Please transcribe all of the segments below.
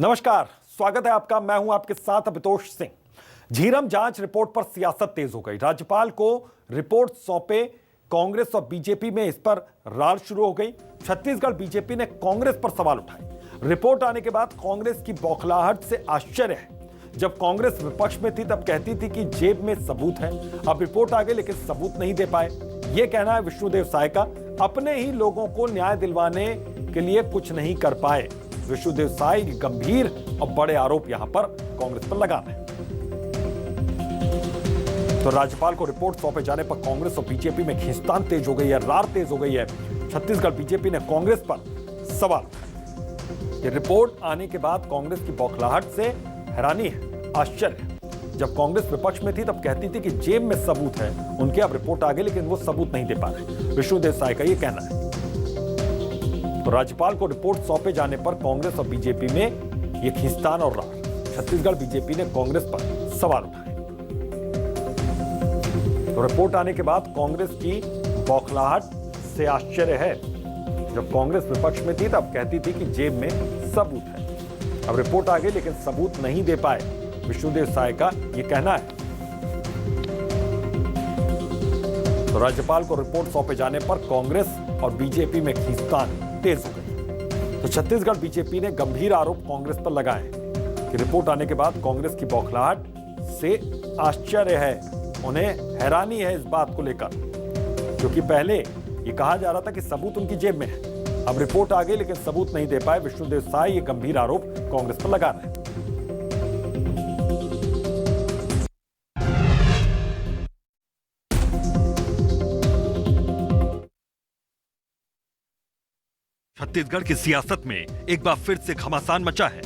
नमस्कार, स्वागत है आपका। मैं हूं आपके साथ अभितोष सिंह। झीरम जांच रिपोर्ट पर सियासत तेज हो गई। राज्यपाल को रिपोर्ट सौंपे कांग्रेस और बीजेपी में इस पर रार शुरू हो गई। छत्तीसगढ़ बीजेपी ने कांग्रेस पर सवाल उठाए। रिपोर्ट आने के बाद कांग्रेस की बौखलाहट से आश्चर्य है। जब कांग्रेस विपक्ष में थी तब कहती थी कि जेब में सबूत है। अब रिपोर्ट आ गई लेकिन सबूत नहीं दे पाए। यह कहना है विष्णुदेव साय का। अपने ही लोगों को न्याय दिलवाने के लिए कुछ नहीं कर पाए। विष्णुदेव साय गंभीर और बड़े आरोप यहां पर कांग्रेस पर लगा रहे हैं। तो राज्यपाल को रिपोर्ट सौंपे जाने पर कांग्रेस और बीजेपी में खींचतान तेज हो गई है, रार तेज हो गई है। छत्तीसगढ़ बीजेपी ने कांग्रेस पर सवाल उठाए। ये रिपोर्ट आने के बाद कांग्रेस की बौखलाहट से हैरानी है, आश्चर्य है। जब कांग्रेस विपक्ष में थी तब कहती थी कि जेब में सबूत है उनके। अब रिपोर्ट आ गई लेकिन वो सबूत नहीं दे पा रहे। विष्णुदेव साय का ये कहना है। तो राज्यपाल को रिपोर्ट सौंपे जाने पर कांग्रेस और बीजेपी में ये खींचतान और रार। छत्तीसगढ़ बीजेपी ने कांग्रेस पर सवाल उठाए। तो रिपोर्ट आने के बाद कांग्रेस की बौखलाहट से आश्चर्य है। जब कांग्रेस विपक्ष में थी तब कहती थी कि जेब में सबूत है। अब रिपोर्ट आ गई लेकिन सबूत नहीं दे पाए। विष्णुदेव साय का यह कहना है। तो राज्यपाल को रिपोर्ट सौंपे जाने पर कांग्रेस और बीजेपी में खींचतान तेज हो गई। तो छत्तीसगढ़ बीजेपी ने गंभीर आरोप कांग्रेस पर लगाए कि रिपोर्ट आने के बाद कांग्रेस की बौखलाहट से आश्चर्य है। उन्हें हैरानी है इस बात को लेकर, क्योंकि पहले ये कहा जा रहा था कि सबूत उनकी जेब में है। अब रिपोर्ट आ गई लेकिन सबूत नहीं दे पाए। विष्णुदेव साय ये गंभीर आरोप कांग्रेस पर लगा रहे हैं। छत्तीसगढ़ की सियासत में एक बार फिर से घमासान मचा है।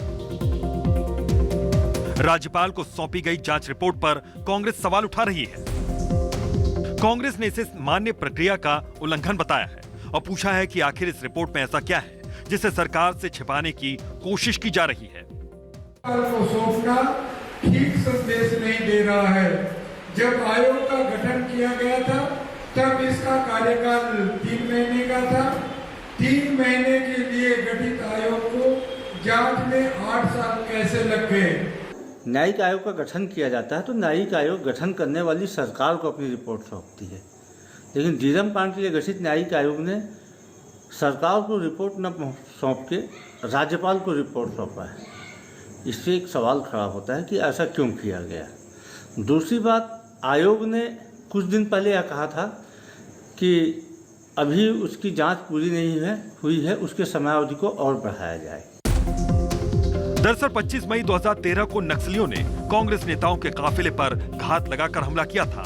राज्यपाल को सौंपी गई जांच रिपोर्ट पर कांग्रेस सवाल उठा रही है। कांग्रेस ने इसे मान्य प्रक्रिया का उल्लंघन बताया है और पूछा है कि आखिर इस रिपोर्ट में ऐसा क्या है जिसे सरकार से छिपाने की कोशिश की जा रही है। को सौंपना ठीक संदेश नहीं दे रहा है। जब आयोग का गठन किया गया था तब इसका कार्यकाल 3 महीने का था। 3 महीने के लिए गठित आयोग को जांच में 8 साल कैसे लग गए? न्यायिक आयोग का गठन किया जाता है तो न्यायिक आयोग गठन करने वाली सरकार को अपनी रिपोर्ट सौंपती है, लेकिन झीरम कांड के लिए गठित न्यायिक आयोग ने सरकार को रिपोर्ट न सौंप के राज्यपाल को रिपोर्ट सौंपा है। इससे एक सवाल खड़ा होता है कि ऐसा क्यों किया गया। दूसरी बात, आयोग ने कुछ दिन पहले यह कहा था कि अभी उसकी जांच पूरी नहीं हुई है, उसके समयावधि को और बढ़ाया जाए। दरअसल 25 मई 2013 को नक्सलियों ने कांग्रेस नेताओं के काफिले पर घात लगाकर हमला किया था।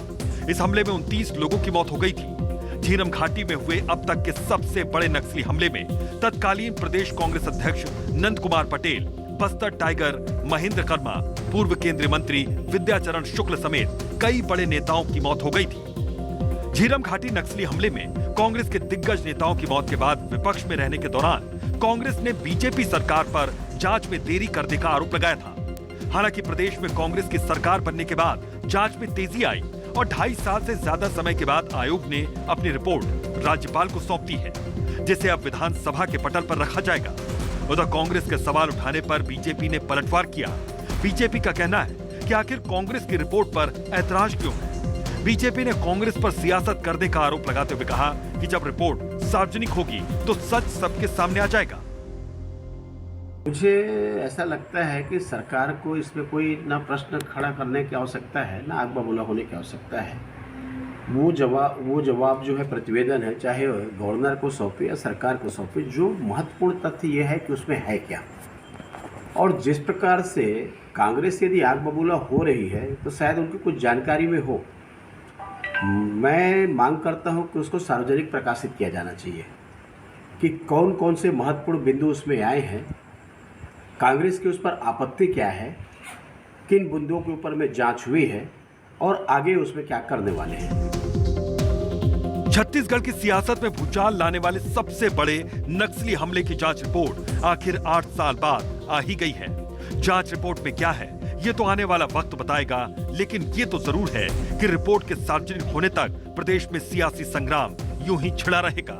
इस हमले में 29 लोगों की मौत हो गई थी। झीरम घाटी में हुए अब तक के सबसे बड़े नक्सली हमले में तत्कालीन प्रदेश कांग्रेस अध्यक्ष नंद कुमार पटेल, बस्तर टाइगर महेंद्र कर्मा, पूर्व केंद्रीय मंत्री विद्याचरण शुक्ल समेत कई बड़े नेताओं की मौत हो गई थी। झीरम घाटी नक्सली हमले में कांग्रेस के दिग्गज नेताओं की मौत के बाद विपक्ष में रहने के दौरान कांग्रेस ने बीजेपी सरकार पर जांच में देरी करने का आरोप लगाया था। हालांकि प्रदेश में कांग्रेस की सरकार बनने के बाद जांच में तेजी आई और 2.5 साल से ज्यादा समय के बाद आयोग ने अपनी रिपोर्ट राज्यपाल को सौंप दी है, जिसे अब विधानसभा के पटल पर रखा जाएगा। उधर कांग्रेस के सवाल उठाने पर बीजेपी ने पलटवार किया। बीजेपी का कहना है कि आखिर कांग्रेस की रिपोर्ट पर ऐतराज क्यों है। बीजेपी ने कांग्रेस पर सियासत करने का आरोप लगाते हुए कहा कि जब रिपोर्ट सार्वजनिक होगी तो सच सबके सामने आ जाएगा। मुझे ऐसा लगता है कि सरकार को इसमें कोई ना प्रश्न खड़ा करने की आवश्यकता है, ना आग बबूला होने की आवश्यकता है। वो जवाब जो है प्रतिवेदन है, चाहे गवर्नर को सौंपे या सरकार को सौंपे, जो महत्वपूर्ण तथ्य ये है कि उसमें है क्या। और जिस प्रकार से कांग्रेस यदि आग बबूला हो रही है तो शायद उनकी कुछ जानकारी में हो। मैं मांग करता हूं कि उसको सार्वजनिक प्रकाशित किया जाना चाहिए कि कौन कौन से महत्वपूर्ण बिंदु उसमें आए हैं, कांग्रेस की उस पर आपत्ति क्या है, किन बिंदुओं के ऊपर में जांच हुई है और आगे उसमें क्या करने वाले हैं। छत्तीसगढ़ की सियासत में भूचाल लाने वाले सबसे बड़े नक्सली हमले की जांच रिपोर्ट आखिर 8 साल बाद आ ही गई है। जांच रिपोर्ट में क्या है ये तो आने वाला वक्त बताएगा, लेकिन ये तो जरूर है कि रिपोर्ट के सार्वजनिक होने तक प्रदेश में सियासी संग्राम यूं ही छिड़ा रहेगा।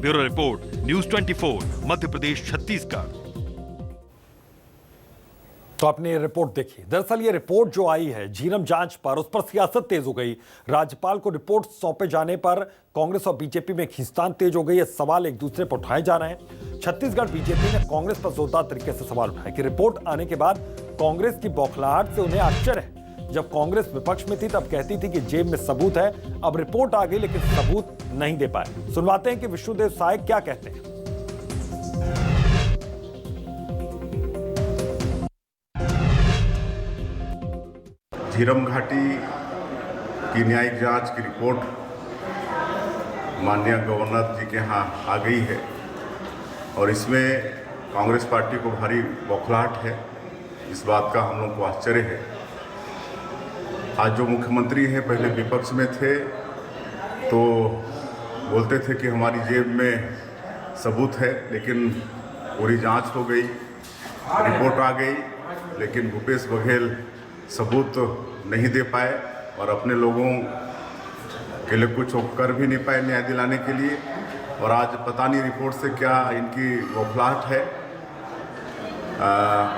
Bureau report, news 24, Madhya Pradesh, Chhattisgarh. तो आपने ये रिपोर्ट देखी। दरअसल ये रिपोर्ट जो आई है झीरम जांच पर, उस पर सियासत तेज हो गई। राज्यपाल को रिपोर्ट सौंपे जाने पर कांग्रेस और बीजेपी में खींचतान तेज हो गई। ये सवाल एक दूसरे पर उठाए जा रहे हैं। छत्तीसगढ़ बीजेपी ने कांग्रेस पर जोरदार तरीके से सवाल उठाए कि रिपोर्ट आने के बाद कांग्रेस की बौखलाहट से उन्हें आश्चर्य है। जब कांग्रेस विपक्ष में थी तब कहती थी कि जेब में सबूत है, अब रिपोर्ट आ गई लेकिन सबूत नहीं दे पाए। सुनवाते हैं कि विष्णुदेव साय क्या कहते हैं। झीरम घाटी की न्यायिक जांच की रिपोर्ट माननीय गवर्नर जी के यहाँ आ गई है और इसमें कांग्रेस पार्टी को भारी बौखलाहट है। इस बात का हम लोग को आश्चर्य है। आज जो मुख्यमंत्री हैं पहले विपक्ष में थे तो बोलते थे कि हमारी जेब में सबूत है, लेकिन पूरी जांच हो गई, रिपोर्ट आ गई, लेकिन भूपेश बघेल सबूत नहीं दे पाए और अपने लोगों के लिए कुछ कर भी नहीं पाए न्याय दिलाने के लिए। और आज पता नहीं रिपोर्ट से क्या इनकी बौखलाहट है।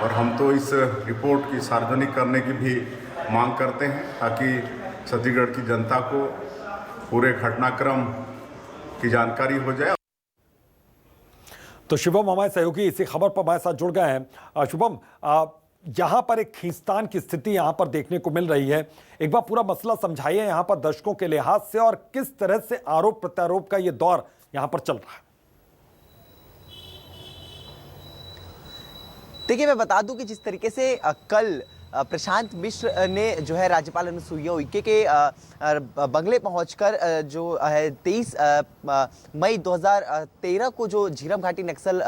और हम तो इस रिपोर्ट की सार्वजनिक करने की भी मांग करते हैं ताकि छत्तीसगढ़ की जनता को पूरे घटनाक्रम की जानकारी हो जाए। तो शुभम हमारे सहयोगी इसी खबर पर हमारे साथ जुड़ गए हैं। शुभम, यहाँ पर एक खींचतान की स्थिति यहाँ पर देखने को मिल रही है। एक बार पूरा मसला समझाइए यहाँ पर दर्शकों के लिहाज से, और किस तरह से आरोप प्रत्यारोप का ये दौर यहाँ पर चल रहा है। देखिए, मैं बता दूं कि जिस तरीके से कल प्रशांत मिश्र ने जो है राज्यपाल अनुसुईया उइके के बंगले पहुंचकर जो है 23 मई 2013 को जो झीरम घाटी नक्सल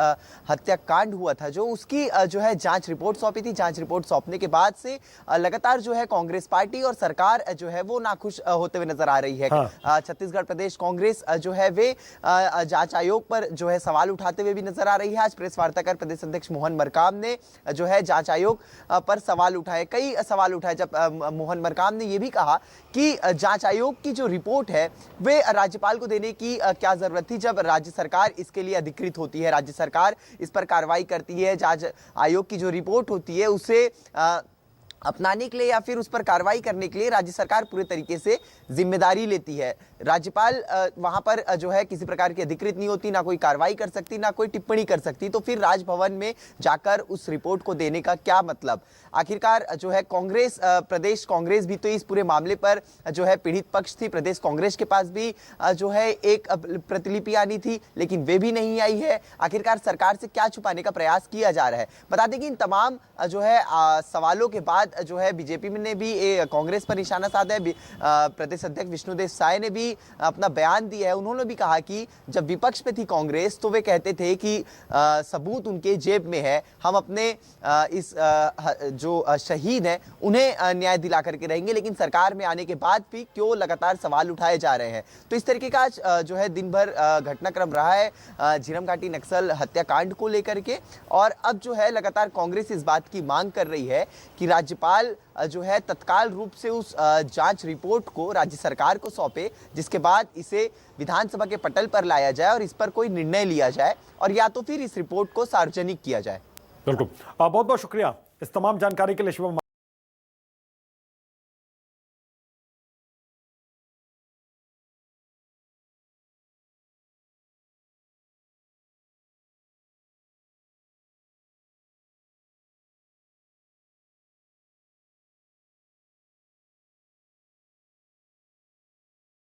हत्याकांड हुआ था, जो उसकी जो है जांच रिपोर्ट सौंपी थी। जांच रिपोर्ट सौंपने के बाद से लगातार जो है कांग्रेस पार्टी और सरकार जो है वो नाखुश होते हुए नजर आ रही है। हाँ। छत्तीसगढ़ प्रदेश कांग्रेस जो है वे जांच आयोग पर जो है सवाल उठाते हुए भी नजर आ रही है। आज प्रेस वार्ता कर प्रदेश अध्यक्ष मोहन मरकाम ने जो है जांच आयोग पर सवाल उठाए, कई सवाल उठाए। जब मोहन मरकाम ने यह भी कहा कि जांच आयोग की जो रिपोर्ट है वे राज्यपाल को देने की क्या जरूरत थी, जब राज्य सरकार इसके लिए अधिकृत होती है, राज्य सरकार इस पर कार्रवाई करती है। जांच आयोग की जो रिपोर्ट होती है उसे अपनाने के लिए या फिर उस पर कार्रवाई करने के लिए राज्य सरकार पूरे तरीके से जिम्मेदारी लेती है। राज्यपाल वहां पर जो है किसी प्रकार की अधिकृत नहीं होती, ना कोई कार्रवाई कर सकती, ना कोई टिप्पणी कर सकती। तो फिर राजभवन में जाकर उस रिपोर्ट को देने का क्या मतलब? आखिरकार जो है कांग्रेस, प्रदेश कांग्रेस भी तो इस पूरे मामले पर जो है पीड़ित पक्ष थी। प्रदेश कांग्रेस के पास भी जो है एक प्रतिलिपि आनी थी, लेकिन वे भी नहीं आई है। आखिरकार सरकार से क्या छुपाने का प्रयास किया जा रहा है? बता दें कि इन तमाम जो है सवालों के बाद जो है बीजेपी ने भी कांग्रेस पर निशाना साधा है। प्रदेश अध्यक्ष विष्णुदेव साय ने भी अपना बयान दिया है। उन्होंने भी कहा कि जब विपक्ष में थी कांग्रेस तो वे कहते थे कि सबूत उनके जेब में है, हम अपने इस जो शहीद हैं उन्हें न्याय दिला करके रहेंगे, लेकिन सरकार में आने के बाद भी क्यों लगातार सवाल उठाए जा रहे हैं। तो इस तरीके का जो है दिन भर घटनाक्रम रहा है झीरम घाटी नक्सल हत्याकांड को लेकर के। और अब जो है लगातार कांग्रेस इस बात की मांग कर रही है कि राज्यपाल जो है तत्काल रूप से उस जांच रिपोर्ट को राज्य सरकार को सौंपे, जिसके बाद इसे विधानसभा के पटल पर लाया जाए और इस पर कोई निर्णय लिया जाए, और या तो फिर इस रिपोर्ट को सार्वजनिक किया जाए। बिल्कुल, बहुत बहुत शुक्रिया इस तमाम जानकारी के लिए शुभम।